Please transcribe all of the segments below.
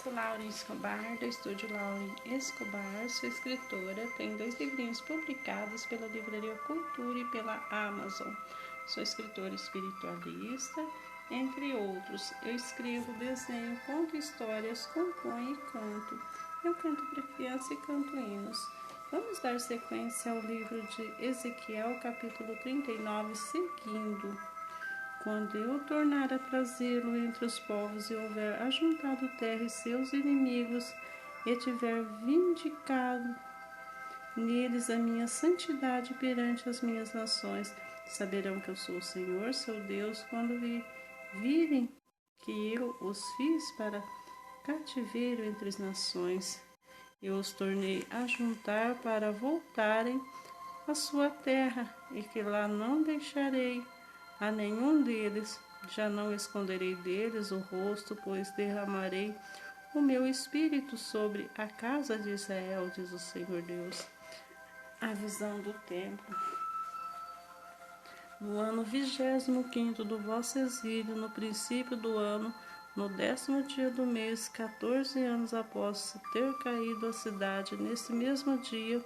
sou Lauren Escobar, do estúdio Lauren Escobar, sou escritora, tenho 2 livrinhos publicados pela Livraria Cultura e pela Amazon. Sou escritora espiritualista, entre outros. Eu escrevo, desenho, conto histórias, componho e canto. Eu canto para criança e canto hinos. Vamos dar sequência ao livro de Ezequiel, capítulo 39, seguindo. Quando eu tornar a trazê-lo entre os povos e houver ajuntado terra e seus inimigos, e tiver vindicado neles a minha santidade perante as minhas nações, saberão que eu sou o Senhor, seu Deus, quando virem que eu os fiz para cativeiro entre as nações. Eu os tornei a juntar para voltarem à sua terra, e que lá não deixarei a nenhum deles, já não esconderei deles o rosto, pois derramarei o meu espírito sobre a casa de Israel, diz o Senhor Deus. A visão do templo. No ano 25º do vosso exílio, no princípio do ano, no 10º dia do mês, 14 anos após ter caído a cidade, nesse mesmo dia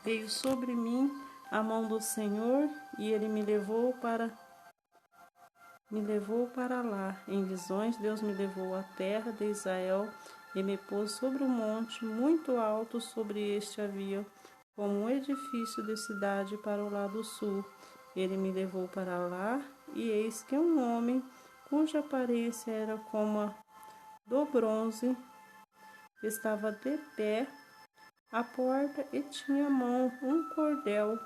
veio sobre mim a mão do Senhor, e ele me levou para lá. Em visões, Deus me levou à terra de Israel e me pôs sobre um monte muito alto. Sobre este havia como um edifício de cidade para o lado sul. Ele me levou para lá, e eis que um homem, cuja aparência era como a do bronze, estava de pé à porta e tinha à mão um cordel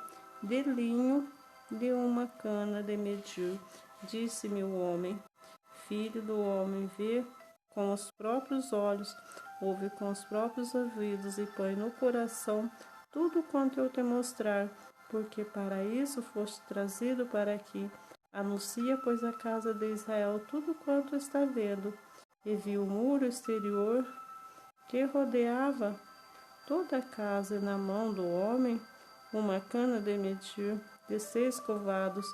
de linho de uma cana de medir. Disse-me o homem: Filho do homem, vê com os próprios olhos, ouve com os próprios ouvidos, e põe no coração tudo quanto eu te mostrar, porque para isso foste trazido para aqui. Anuncia, pois, a casa de Israel tudo quanto está vendo. E vi o muro exterior que rodeava toda a casa, e na mão do homem uma cana de medir de 6 covados,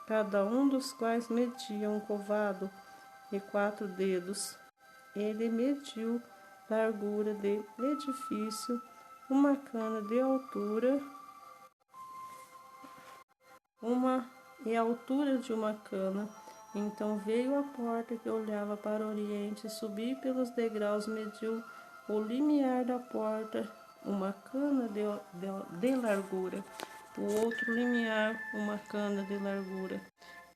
cada um dos quais media um covado e 4 dedos. Ele mediu largura de edifício, uma cana de altura, e a altura de uma cana. Então veio a porta que olhava para o oriente, subi pelos degraus, mediu o limiar da porta, uma cana de largura, o outro limiar, uma cana de largura.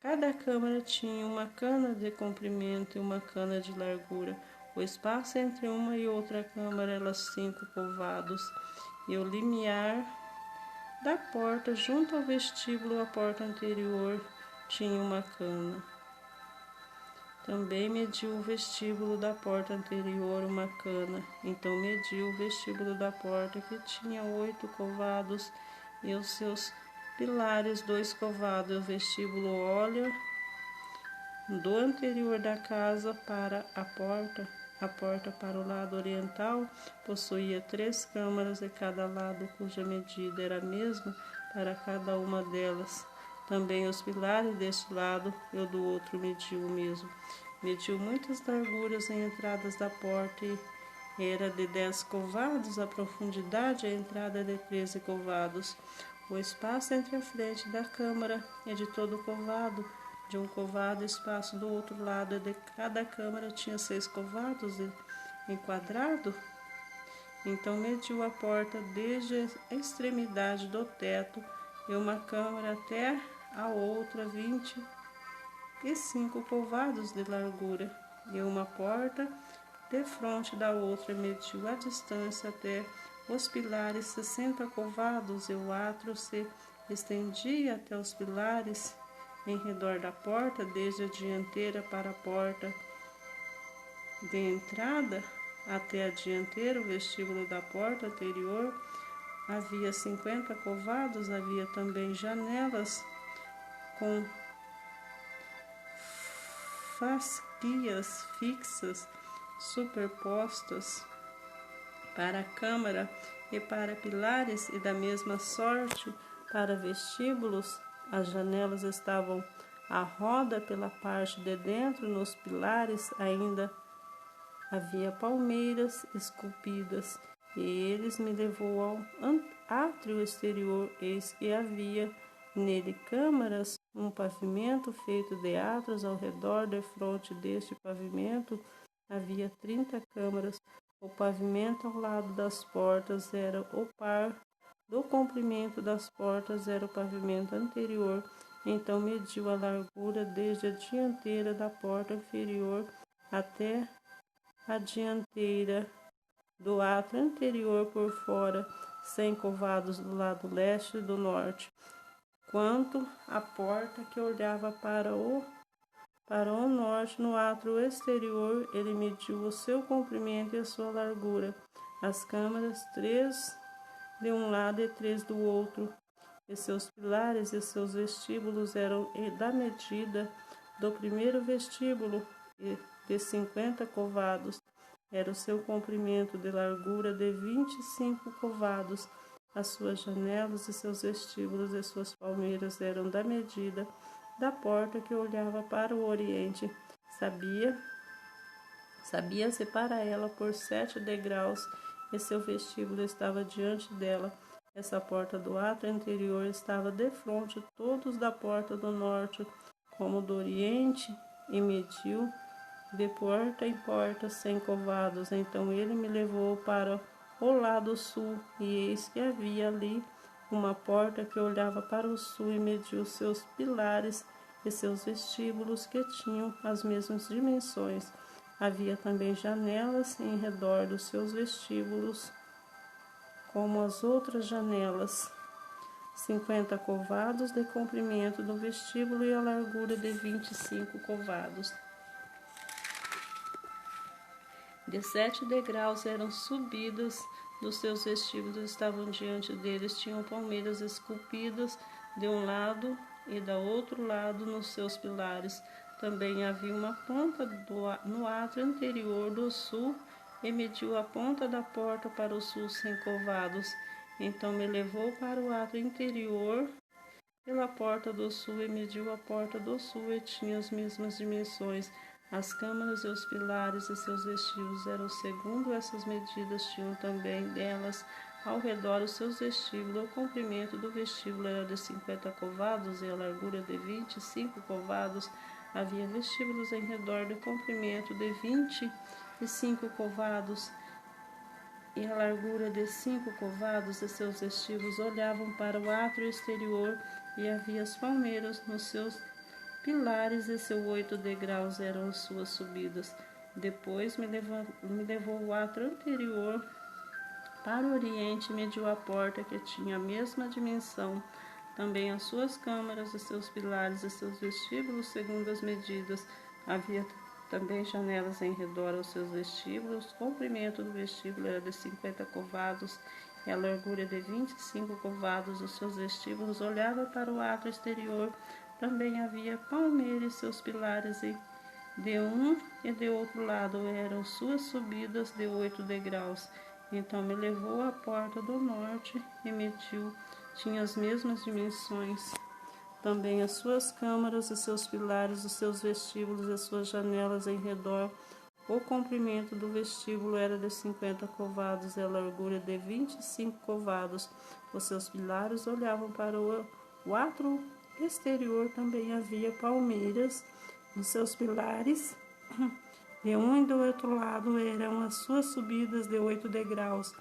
Cada câmara tinha uma cana de comprimento e uma cana de largura. O espaço entre uma e outra câmara era 5 covados, e o limiar da porta, junto ao vestíbulo, a porta anterior, tinha uma cana. Também mediu o vestíbulo da porta anterior uma cana. Então mediu o vestíbulo da porta, que tinha 8 covados, e os seus pilares 2 covados. O vestíbulo olha do anterior da casa para a porta. A porta para o lado oriental possuía 3 câmaras de cada lado, cuja medida era a mesma para cada uma delas. Também os pilares deste lado e o do outro mediu o mesmo. Mediu muitas larguras em entradas da porta, e era de 10 covados a profundidade, a entrada de 13 covados. O espaço entre a frente da câmara é de todo covado, de um covado. O espaço do outro lado de cada câmara tinha 6 covados enquadrado. Então mediu a porta desde a extremidade do teto e uma câmara até a outra, 25 covados de largura, e uma porta defronte da outra. Mediu a distância até os pilares, 60 covados, e o átrio se estendia até os pilares em redor da porta, desde a dianteira para a porta de entrada até a dianteira. O vestíbulo da porta anterior havia 50 covados. Havia também janelas com fasquias fixas superpostas para a câmara e para pilares, e da mesma sorte para vestíbulos. As janelas estavam à roda pela parte de dentro, nos pilares ainda havia palmeiras esculpidas, e eles me levou ao átrio exterior, eis que havia nele câmaras, um pavimento feito de átrios ao redor, defronte deste pavimento havia 30 câmaras. O pavimento ao lado das portas era o par do comprimento das portas, era o pavimento anterior. Então mediu a largura desde a dianteira da porta inferior até a dianteira do átrio anterior por fora, 100 covados do lado leste e do norte. Quanto à porta que olhava para o norte, no átrio exterior, ele mediu o seu comprimento e a sua largura. As câmaras, 3 de um lado e 3 do outro, e seus pilares e seus vestíbulos eram da medida do primeiro vestíbulo, de 50 covados. Era o seu comprimento, de largura de 25 covados. As suas janelas e seus vestíbulos e suas palmeiras eram da medida da porta que olhava para o oriente. Sabia-se para ela por 7 degraus, e seu vestíbulo estava diante dela. Essa porta do átrio anterior estava defronte todos da porta do norte, como do oriente, e mediu de porta em porta 100 covados. Então ele me levou para o lado sul, e eis que havia ali uma porta que olhava para o sul, e mediu seus pilares e seus vestíbulos, que tinham as mesmas dimensões. Havia também janelas em redor dos seus vestíbulos, como as outras janelas, 50 covados de comprimento do vestíbulo e a largura de 25 covados. De 7 degraus eram subidas dos seus vestíbulos, estavam diante deles, tinham palmeiras esculpidas de um lado e do outro lado nos seus pilares. Também havia uma ponta no átrio anterior do sul, e mediu a ponta da porta para o sul 100 covados. Então me levou para o átrio interior pela porta do sul, e mediu a porta do sul, e tinha as mesmas dimensões. As câmaras e os pilares e seus vestíbulos eram segundo essas medidas, tinham também delas ao redor os seus vestíbulos. O comprimento do vestíbulo era de 50 covados e a largura de 25 covados. Havia vestíbulos em redor de comprimento de 25 covados e a largura de 5 covados, e seus vestíbulos olhavam para o átrio exterior, e havia as palmeiras nos seus pilares, e seus 8 degraus eram as suas subidas. Depois me levou o átrio anterior para o oriente, e mediu a porta, que tinha a mesma dimensão, também as suas câmaras, e seus pilares e seus vestíbulos, segundo as medidas. Havia também janelas em redor aos seus vestíbulos. O comprimento do vestíbulo era de 50 covados e a largura de 25 covados. Os seus vestíbulos olhavam para o átrio exterior. Também havia palmeira e seus pilares, e de um e de outro lado eram suas subidas de 8 degraus. Então me levou à porta do norte e mediu, tinha as mesmas dimensões. Também as suas câmaras, os seus pilares, os seus vestíbulos e as suas janelas em redor. O comprimento do vestíbulo era de 50 covados e a largura de 25 covados. Os seus pilares olhavam para o átrio exterior. Também havia palmeiras nos seus pilares. De um e do outro lado eram as suas subidas de 8 degraus,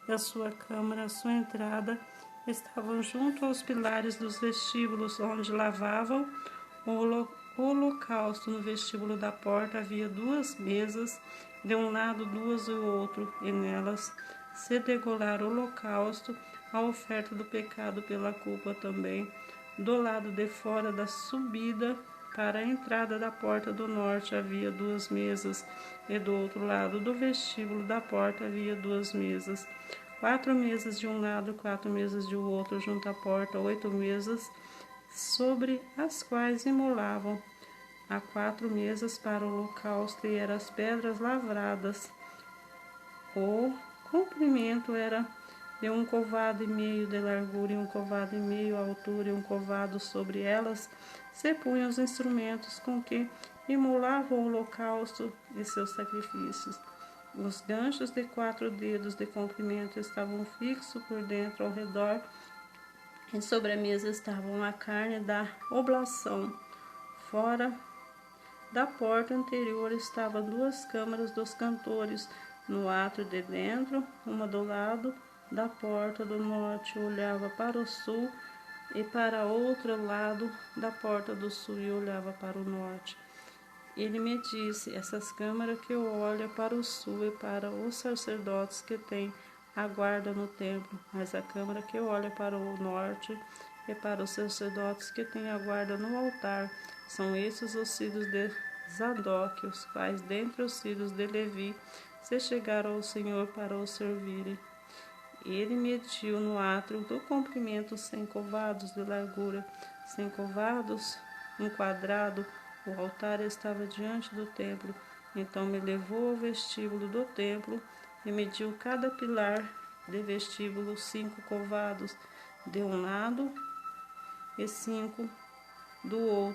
e a sua câmara, a sua entrada, estavam junto aos pilares dos vestíbulos, onde lavavam o holocausto. No vestíbulo da porta havia 2 mesas, de um lado 2 do outro, e nelas se degolara o holocausto, a oferta do pecado pela culpa também. Do lado de fora da subida para a entrada da porta do norte havia 2 mesas, e do outro lado do vestíbulo da porta havia 2 mesas. 4 mesas de um lado, 4 mesas de outro, junto à porta, 8 mesas, sobre as quais imolavam. Há 4 mesas para o holocausto, e eram as pedras lavradas. O comprimento era de 1 covado e meio de largura, e 1 covado e meio a altura, e 1 covado. Sobre elas se punham os instrumentos com que imolavam o holocausto e seus sacrifícios. Os ganchos de 4 dedos de comprimento estavam fixos por dentro ao redor, e sobre a mesa estavam a carne da oblação. Fora da porta anterior estavam 2 câmaras dos cantores, no átrio de dentro, uma do lado da porta do norte olhava para o sul, e para outro lado da porta do sul e olhava para o norte. Ele me disse: essas câmaras que olham para o sul e para os sacerdotes que têm a guarda no templo, mas a câmara que olha para o norte e para os sacerdotes que têm a guarda no altar. São esses os filhos de Zadok, os quais dentre os filhos de Levi se chegaram ao Senhor para o servirem. Ele mediu no átrio do comprimento 100 covados, de largura 100 covados, um quadrado. O altar estava diante do templo. Então me levou ao vestíbulo do templo e mediu cada pilar de vestíbulo 5 covados de um lado e 5 do outro.